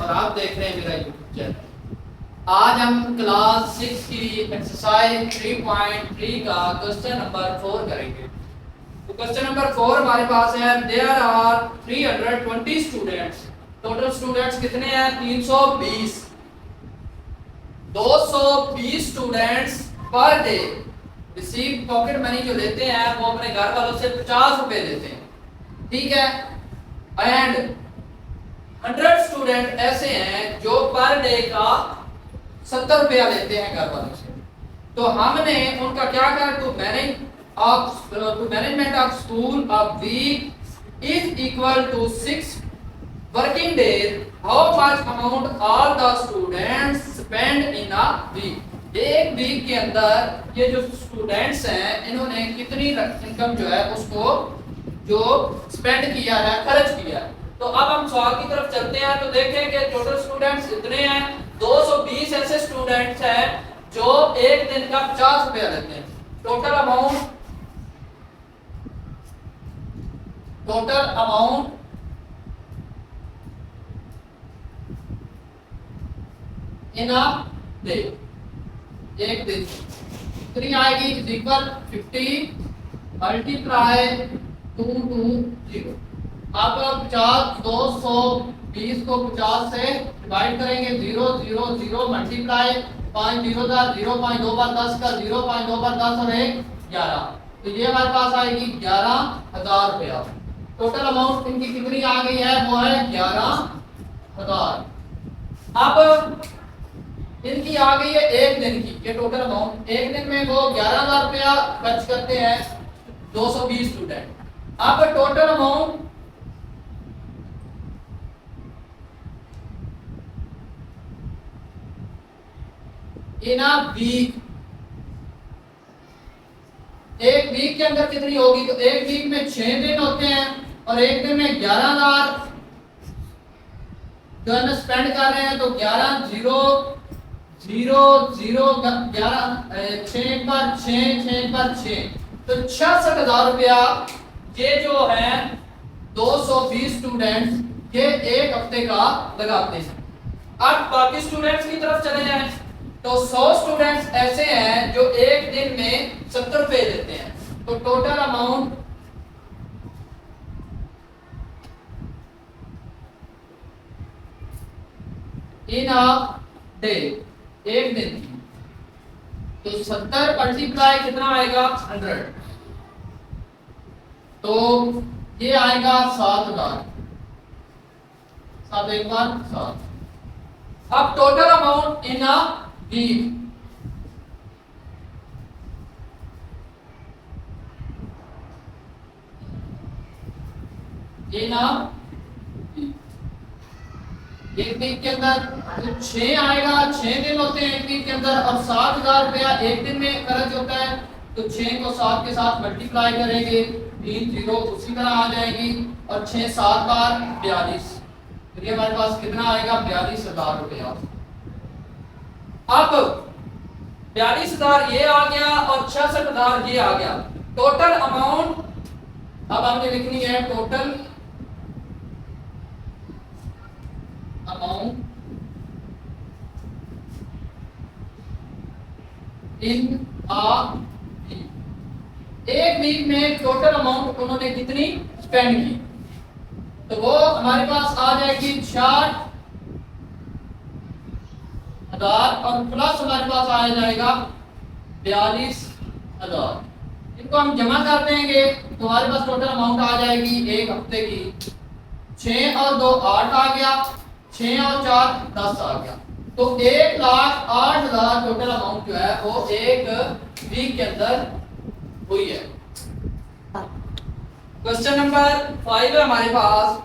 और आप देख रहे हैं मेरा यूट्यूब चैनल। आज हम क्लास 6 की एक्सरसाइज 3.3 का क्वेश्चन नंबर 4 करेंगे। तो क्वेश्चन नंबर 4 हमारे पास है, there are 320 students. Total students कितने हैं? 320। 220 students per day receive pocket money जो लेते हैं वो अपने घर वालों से 50 रुपए लेते हैं, ठीक है। एंड 100 स्टूडेंट ऐसे हैं जो पर डे का 70 रुपया लेते हैं घर वालों से। तो हमने उनका क्या करा, to management of school a week is equal to 6 working days, how much amount all the students spend in a week. एक वीक के अंदर ये जो स्टूडेंट्स हैं इन्होंने कितनी इनकम जो है उसको जो स्पेंड किया है, खर्च किया है। तो अब हम सवाल की तरफ चलते हैं। तो देखें कि टोटल स्टूडेंट्स इतने हैं, 220 ऐसे स्टूडेंट्स हैं जो एक दिन का 50 रुपया लेते हैं। Total amount in a day, एक दिन कितनी आएगी? Is equal 50 multiply 220। अब 50 220 को 50 से डिवाइड करेंगे, 0 0 0 मल्टीप्लाई 5 0 का 0.2 बार 10 का 0.2 बार 10 और 1 11। तो ये हमारे पास आएगी 11,000 रुपया। टोटल अमाउंट इनकी कितनी आ गई है? वो है 11,000। अब इनकी आ गई है एक दिन की, ये टोटल अमाउंट। एक दिन में वो 11,000 रुपया खर्च करते हैं 220 स्टूडेंट। अब total amount in a week, एक वीक के अंदर कितनी होगी? तो एक वीक में 6 दिन होते हैं और एक दिन में 11,000 जो है स्पेंड कर रहे हैं। तो 11 0 0 0 11 6 पर 6 6 पर 6, तो 66,000 रुपया ये जो है 220 स्टूडेंट्स ये एक हफ्ते का लगाते हैं। अब बाकी स्टूडेंट्स की तरफ चले जाएं तो 100 स्टूडेंट्स ऐसे हैं जो एक दिन में 70 रुपए देते हैं। तो total amount in a day, एक दिन की, तो 70 मल्टीप्लाई कितना आएगा? 100। तो ये आएगा 7,000। 7 एक बार 7। अब total amount in a week, in a एक वीक के अंदर तो 6 आएगा, 6 दिन होते हैं एक वीक के अंदर। अब 7,000 रुपया एक दिन में खर्च होता है, तो 6 को 7 के साथ मल्टीप्लाई करेंगे, 3 0 उसी तरह आ जाएगी और 6 7 बार 42। तो ये हमारे पास कितना आएगा? 42,000 रुपया। अब 42,000 ये आ गया और 66,000 ये आ गया। टोटल अमाउंट अब हमने लिखनी है, total amount in a week. एक वीक में टोटल अमाउंट उन्होंने कितनी स्पेंड की? तो वो हमारे पास आ जाएगी 60,000 और प्लस हमारे पास आ जाएगा 42,000। इनको हम जमा कर देंगे तो हमारे पास टोटल अमाउंट आ जाएगी एक हफ्ते की। 6 और 2 8 आ गया, 6 और 4 10 आ गया। तो 1,08,000 टोटल अमाउंट जो है वो एक वीक के अंदर हुई है। क्वेश्चन नंबर 5 है हमारे पास,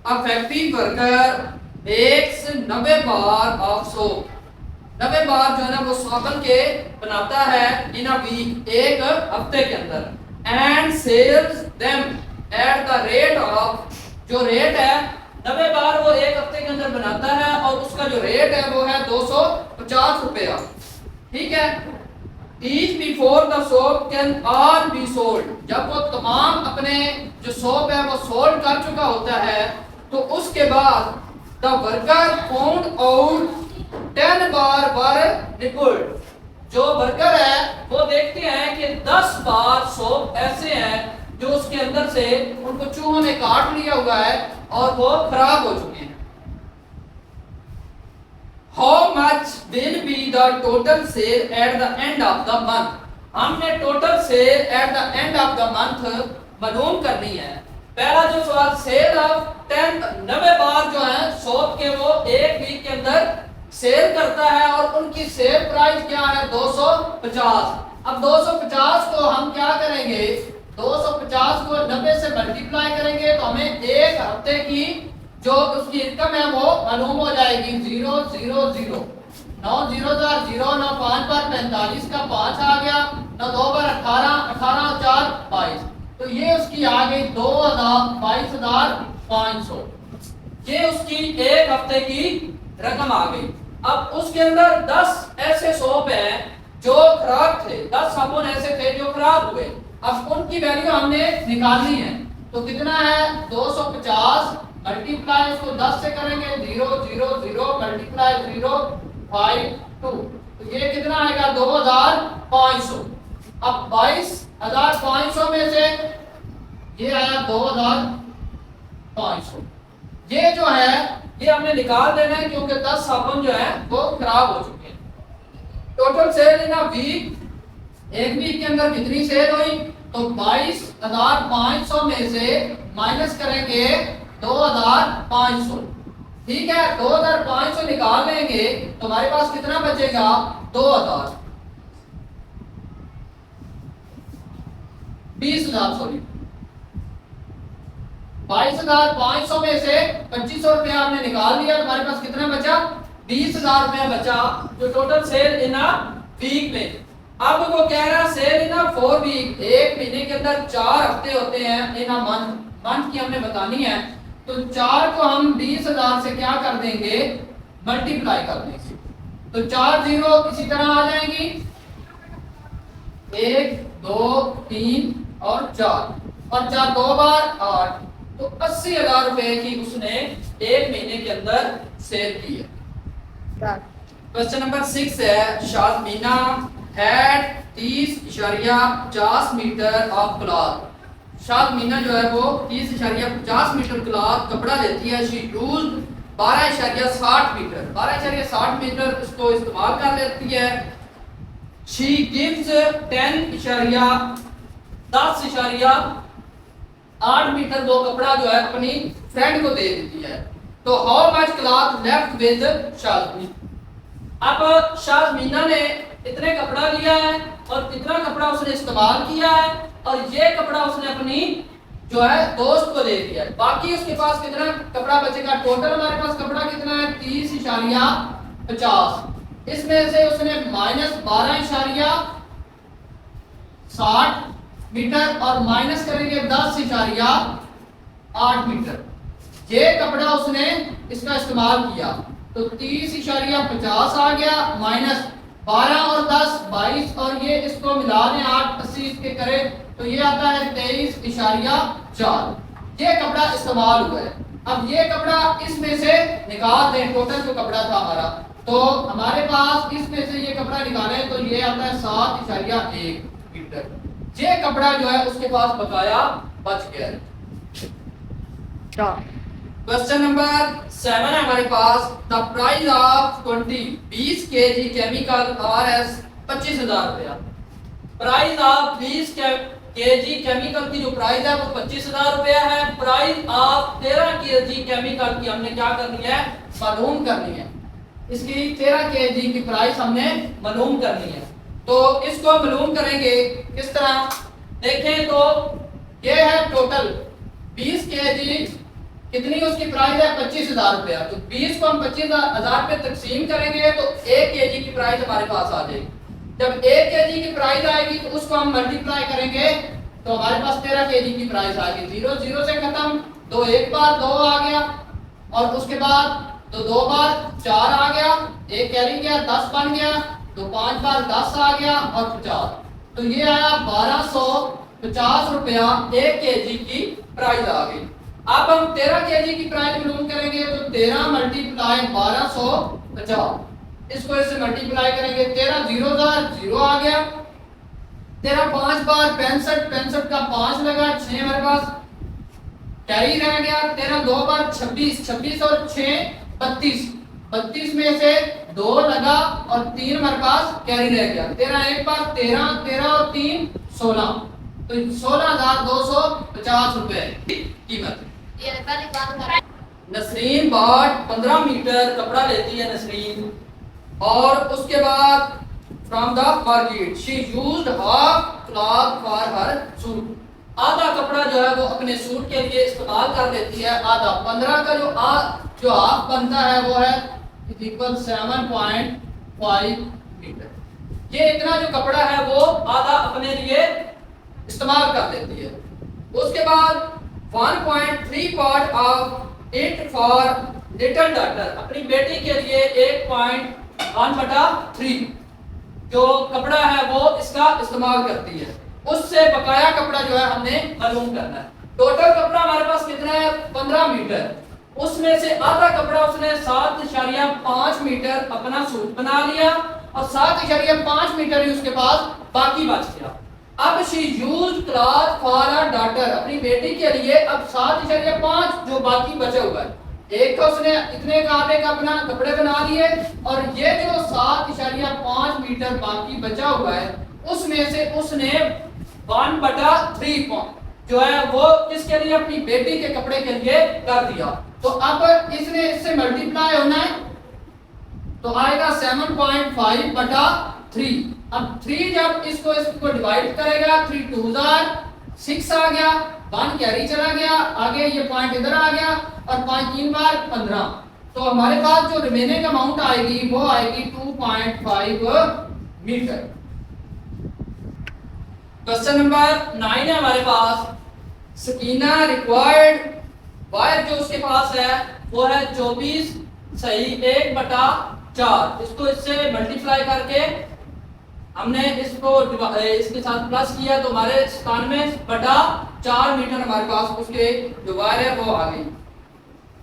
a factory worker makes 90 bar of soap. 90 bar जो है ना वो साबुन के बनाता है इन अ वीक, एक हफ्ते के अंदर। And sells them at the rate of, जो रेट है 90 बार वो एक हफ्ते के अंदर बनाता है और उसका जो रेट है वो है 250 रुपया, ठीक है। Each before the soap can all be sold, जब वो तमाम अपने जो सोप है वो सोल्ड कर चुका होता है तो उसके बाद द वर्कर फाउंड आउट 10 बार वर निपुल्ड। जो वर्कर है वो देखते हैं कि 10 बार सोप ऐसे हैं जो उसके अंदर से उनको चूहों ने काट लिया हुआ है और वो खराब हो चुके हैं। How much will be the total sale at the end of the month? हमने total sale at the end of the month मालूम करनी है। पहला जो सवाल सेल ऑफ 90 बार जो है शॉप के वो एक वीक के अंदर सेल करता है और उनकी सेल प्राइस क्या है 250। अब 250 को हम क्या करेंगे, 250 को 90 से मल्टीप्लाई करेंगे तो हमें एक हफ्ते की जो उसकी इनकम है वो मालूम हो जाएगी। 0 0 0 9 0 0 9 5 पर 45 का 5 आ गया, 9 2 पर 18 18 4 22, तो ये उसकी आ गई 22,500। ये उसकी एक हफ्ते की रकम आ गई। अब उसके अंदर 10 ऐसे सोप हैं जो खराब थे, 10 साबुन ऐसे थे जो खराब हुए। अब उनकी वैल्यू हमने निकालनी है, तो कितना है 250 मल्टीप्लाई उसको 10 से करेंगे 0 0 0 मल्टीप्लाई 0 5 2, तो ये कितना आएगा 2500। अब 22,500 में से ये आया 2500, ये जो है ये हमने निकाल देना है क्योंकि 10 साबुन जो है वो खराब हो चुके हैं। Total sale in a week, एक वीक के अंदर कितनी सेल हुई, तो 22,500 में से माइनस करेंगे 2,500। ठीक है, 2,500 निकाल लेंगे तो हमारे पास कितना बचेगा 2,000 20,000 सॉरी 22,500 में से 2,500 रुपया हमने निकाल लिया तो हमारे पास कितना बचा 20,000 रुपया बचा, जो total sale in a week में। अब वो कह रहा सेल इन अ 4 वीक, एक महीने के अंदर 4 हफ्ते होते हैं इन अ मंथ, मंथ की हमने बतानी है, तो 4 को हम 20,000 से क्या कर देंगे मल्टीप्लाई कर देंगे, तो 4 जीरो इसी तरह आ जाएंगी 1 2 3 और 4 और 4 2 बार 8, तो 80,000 रुपए की उसने एक महीने के अंदर सेल की है। क्वेश्चन नंबर 6 है, शाज़मीना हैड 30.50 मीटर ऑफ क्लॉथ। शाज़मीना जो है वो 30.50 मीटर क्लॉथ कपड़ा लेती है। शी यूज्ड 12.60 मीटर, 12.60 मीटर इसको इस्तेमाल कर लेती है। शी गिव्स 10.8 मीटर वो कपड़ा जो है अपनी फ्रेंड को दे देती है। तो how much cloth left with Shazmina. अब शाज़मीना ने इतने कपड़ा लिया है और इतना कपड़ा उसने इस्तेमाल किया है और ये कपड़ा उसने अपनी जो है दोस्त को दे दिया है। बाकी उसके पास कितना कपड़ा बचेगा, टोटल हमारे पास कपड़ा कितना है 30.50, इसमें से उसने माइनस 12.60 मीटर और माइनस करेंगे 10.8 मीटर। ये कपड़ा उसने इसका इस्तेमाल किया तो 30.50 आ गया, माइनस 12 और 10 22 और ये इसको मिला दें 8 80 इसके करें तो ये आता है 23.4। ये कपड़ा इस्तेमाल हुआ है। अब ये कपड़ा इसमें से निकाल दें, टोटल जो कपड़ा था हमारा, तो हमारे पास इसमें से ये कपड़ा निकालें तो ये आता है 7.1 मीटर। ये कपड़ा जो है उसके पास बकाया बच गया है। क्वेश्चन नंबर 7 है हमारे पास, the price of 20 kg chemical R S 25,000 रुपया। प्राइस ऑफ 20 kg केमिकल की जो प्राइस है वो 25,000 रुपया है। प्राइस ऑफ 13 kg केमिकल की हमने क्या करनी है मालूम करनी है। इसकी 13 kg की प्राइस हमने मालूम करनी है, तो इसको मालूम करेंगे किस तरह, देखें तो ये है टोटल 20 kg कितनी उसकी प्राइस है 25,000 रुपया। तो 20 को हम 25,000 पे तकसीम करेंगे तो 1 kg की प्राइस हमारे पास आ जाएगी। जब 1 kg की प्राइस आएगी तो उसको हम मल्टीप्लाई करेंगे तो हमारे पास 13 kg की प्राइस आ गई। 0 0 से खत्म, 2 एक बार 2 आ गया और उसके बाद तो 2 बार 4 आ गया, 1 कैरी गया 10 बन गया, तो 5 बार 10 आ गया और 50, तो ये आया 1250 रुपया 1 kg की प्राइस आ गई। अब हम 13 केजी की प्राइस मालूम करेंगे तो 13 मल्टीप्लाई 1250, इसको इससे मल्टीप्लाई करेंगे, 13 0 0 आ गया, 13 5 बार 65, 65 का 5 लगा, 6 हमारे पास कैरी रह गया, 13 2 बार 26, 26 और 6 32, 32 में से 2 लगा और 3 हमारे पास कैरी रह गया, 13 एक बार 13, 13 और 3 16, तो 16,250 रुपए कीमत। नसरीन बाट 15 मीटर कपड़ा लेती है नसरीन, और उसके बाद from the market she used half cloth for her suit, आधा कपड़ा जो है वो अपने सूट के लिए इस्तेमाल कर लेती है, आधा 15 का जो हाफ बनता है वो है इक्वल 7.5 मीटर। ये इतना जो कपड़ा है वो आधा अपने लिए इस्तेमाल कर लेती है। उसके बाद 1.3 part of it for little daughter, अपनी बेटी के लिए 1.1/3 जो कपड़ा है वो इसका इस्तेमाल करती है, उससे बकाया कपड़ा जो है हमने मालूम करना है। टोटल कपड़ा हमारे पास कितना है 15 मीटर, उसमें से आधा कपड़ा उसने 7.5 मीटर अपना सूट बना लिया और 7.5 मीटर ही उसके पास बाकी बच गया। अब she used cloth for her daughter, अपनी बेटी के लिए अब 7.5 जो बाकी बचा हुआ है, एक तो उसने इतने आधे का अपना कपड़े बना लिए और ये जो 7.5 मीटर बाकी बचा हुआ है उसमें से उसने 1/3 जो है वो किसके लिए अपनी बेटी के कपड़े के लिए कर दिया। तो अब इसने इससे मल्टीप्लाई होना है तो आएगा 7.5/3। अब 3 जब इसको डिवाइड करेगा 3 2 6 आ गया, 1 कैरी चला गया, आगे ये पॉइंट इधर आ गया और 5 3 बार 15, तो हमारे पास जो रिमेनिंग अमाउंट आएगी वो आएगी 2.5 मीटर। क्वेश्चन नंबर 9 है हमारे पास, सकीना रिक्वायर्ड वायर जो उसके पास है वो है 24 सही 1/4, इसको इससे मल्टीप्लाई करके हमने इसको इसके साथ प्लस किया तो हमारे 97/4 मीटर हमारे पास उसके जो वायर है वो आ गई।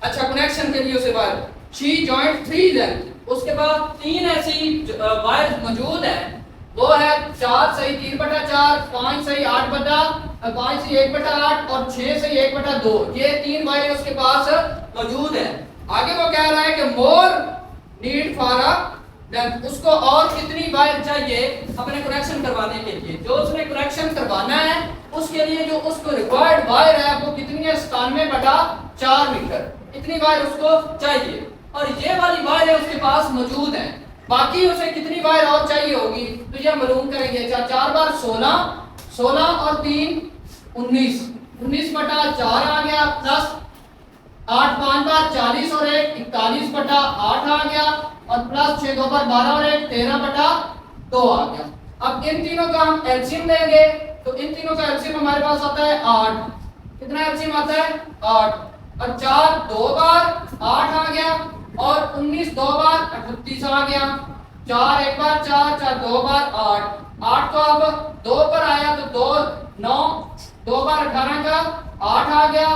अच्छा कनेक्शन के लिए उसे वायर शी जॉइंट 3 लेंथ, उसके बाद 3 ऐसी वायर मौजूद है, वो है 4 सही 3/4, 5 सही 5 सही 1/8 और 6 सही 1/2, ये 3 वायर उसके पास मौजूद है। आगे वो कह रहा है कि मोर नीड फॉर अ लेंथ, उसको और कितनी वायर चाहिए अपने कनेक्शन करवाने के लिए, जो उसने कनेक्शन करवाना है उसके लिए जो उसको रिक्वायर्ड वायर है वो कितनी है 97/4 मीटर, इतनी वायर उसको चाहिए और ये वाली वायर है उसके पास मौजूद है, बाकी उसे कितनी वायर और चाहिए होगी तो ये मालूम करेंगे। 4 बार 16, 16 और 3 19, 19/4 आ गया, प्लस 8 5 बार 40 और 1 41/8 आ गया और प्लस 6 2 बार 12 और 1 13/2 आ गया। अब इन तीनों का हम एलसीएम लेंगे तो इन तीनों का एलसीएम हमारे पास आता है 8, कितना एलसीएम आता है 8 और 4 2 बार 8 आ गया और 19 2 बार 38 आ गया, 4 1 बार 4 4 2 बार 8, 8 तो अब 2 पर आया तो 2 9, 2 बार 18 का 8 आ गया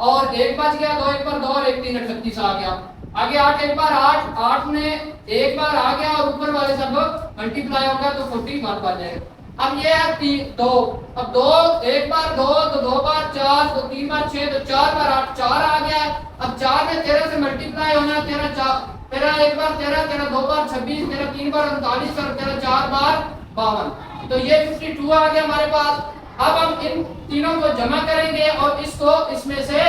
और 1 बच गया, 2 1 बार 2 और 1 3 38 आ गया, आगे 8 1 बार 8, 8 में 1 बार आ गया और ऊपर वाले सब मल्टीप्लाई होगा तो 41 बन जाएगा। अब ये है 2, अब 2 1 बार 2 तो 2 बार 4 तो 3 बार 6 तो 4 बार 8 4 आ गया, अब 4 में 13 से मल्टीप्लाई होना है, 13 1 बार 13 13 2 बार 26 13 3 बार 39 और 13 4 बार 52, तो ये 52 आ गया हमारे पास। अब हम इन तीनों को जमा करेंगे और इसको इसमें से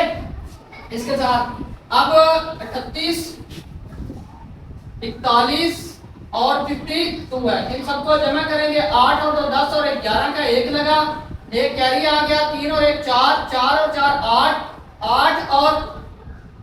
इसके साथ अब 38 41 और 52 है, इन सबको जमा करेंगे, 8 और 2 10 और 1 11 का 1 लगा, 1 कैरी आ गया, 3 और 1 4, 4 और 4 8, 8 और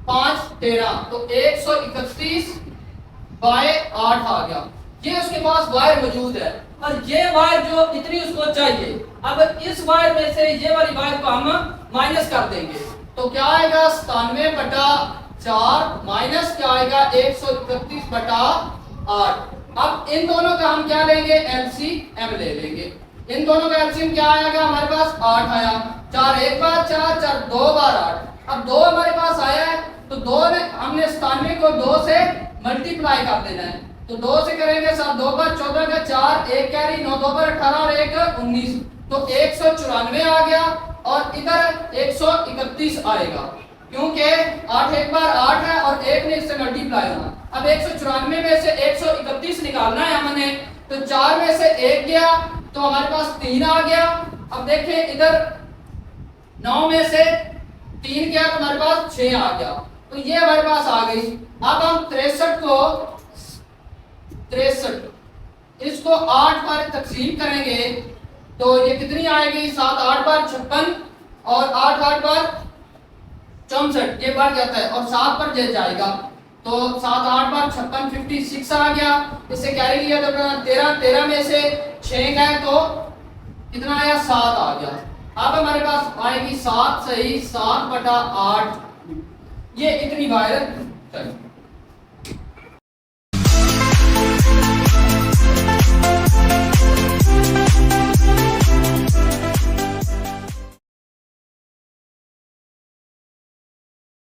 5 13, तो 131/8 आ गया, ये उसके पास वायर मौजूद है और ये वायर जो इतनी उसको चाहिए, अब इस वायर में से ये वाली वायर को हम माइनस कर देंगे तो क्या आएगा 97/4 माइनस क्या आएगा 131/8। अब इन दोनों का हम क्या लेंगे एलसीएम ले लेंगे, इन दोनों का एलसीएम क्या आएगा हमारे पास 8 आया, 4 1 बार 4 4 2 बार 8, अब 2 हमारे पास आया है तो 2 में हमने 97 को 2 से मल्टीप्लाई कर देना है। तो 2 से करेंगे 7 2 पर 14 का 4 1 कैरी 9 2 पर 18 और 1 19 तो 194 आ गया और इधर 131 आएगा क्योंकि 8 एक बार 8 है और 1 ने इससे मल्टीप्लाई होना। अब 194 में से 131 निकालना है हमने तो 4 में से 1 गया तो हमारे पास 3 आ गया। अब देखें इधर 9 में से 3 गया तो हमारे पास 6 आ गया तो ये हमारे पास आ गई। अब हम 63 इसको 8 पर तकसीम करेंगे तो ये कितनी आएगी 7 8 पर 56 और 8 8 पर 64 ये बढ़ जाता है और 7 पर जाएगा तो 7 8 पर 56 56 आ गया। इससे कैरी लिया तो 13 में से 6 गए तो कितना आया 7 आ गया। अब हमारे पास आएगी 7 सही 7/8 ये इतनी वायर